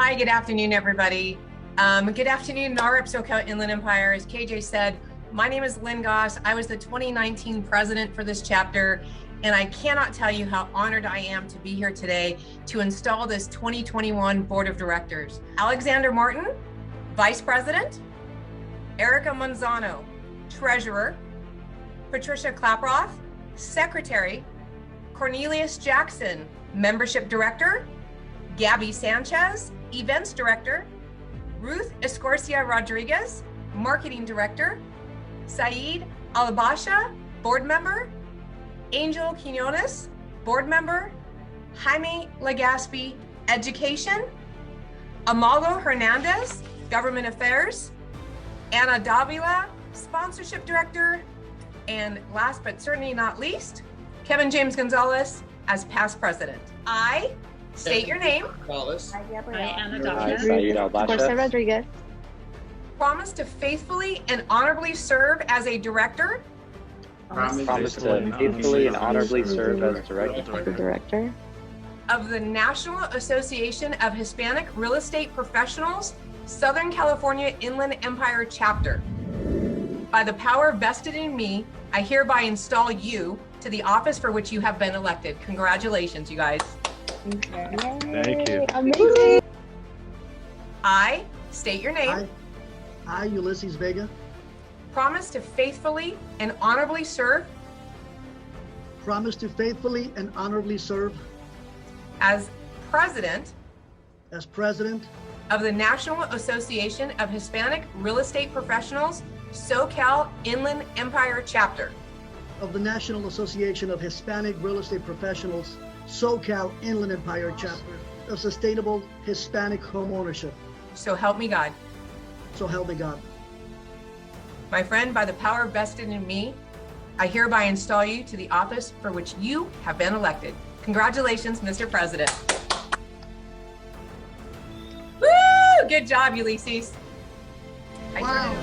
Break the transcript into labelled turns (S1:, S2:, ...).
S1: Hi, good afternoon, everybody. Good afternoon, NAREP SoCal Inland Empire. As KJ said, my name is Lynn Goss. I was the 2019 president for this chapter, and I cannot tell you how honored I am to be here today to install this 2021 board of directors. Alexander Martin, vice president, Erica Manzano, treasurer, Patricia Klaproth, secretary, Cornelius Jackson, membership director, Gabby Sanchez, events director, Ruth Escorcia Rodriguez, marketing director, Saeed Alabasha, board member, Angel Quinones, board member, Jaime Legaspi, education, Amalo Hernandez, government affairs, Anna Davila, sponsorship director, and last but certainly not least, Kevin James Gonzalez as past president. I state your name.
S2: I, Anna
S3: Saeed Alabasha.
S4: Rodriguez.
S1: Promise to faithfully and honorably serve as a director.
S3: Promise to faithfully and honorably serve as director
S1: Of the National Association of Hispanic Real Estate Professionals, Southern California Inland Empire Chapter. By the power vested in me, I hereby install you to the office for which you have been elected. Congratulations, you guys.
S3: Thank you.
S4: Amazing.
S1: I state your name.
S5: I, Ulysses Vega,
S1: Promise to faithfully and honorably serve
S5: promise to faithfully and honorably serve
S1: as president
S5: as president
S1: of the National Association of Hispanic Real Estate Professionals, SoCal Inland Empire Chapter.
S5: of the National Association of Hispanic Real Estate Professionals, SoCal Inland Empire Chapter of Sustainable Hispanic Home Ownership.
S1: So help me God.
S5: So help me God.
S1: My friend, by the power vested in me, I hereby install you to the office for which you have been elected. Congratulations, Mr. President. Woo! Good job, Ulysses.
S5: Wow.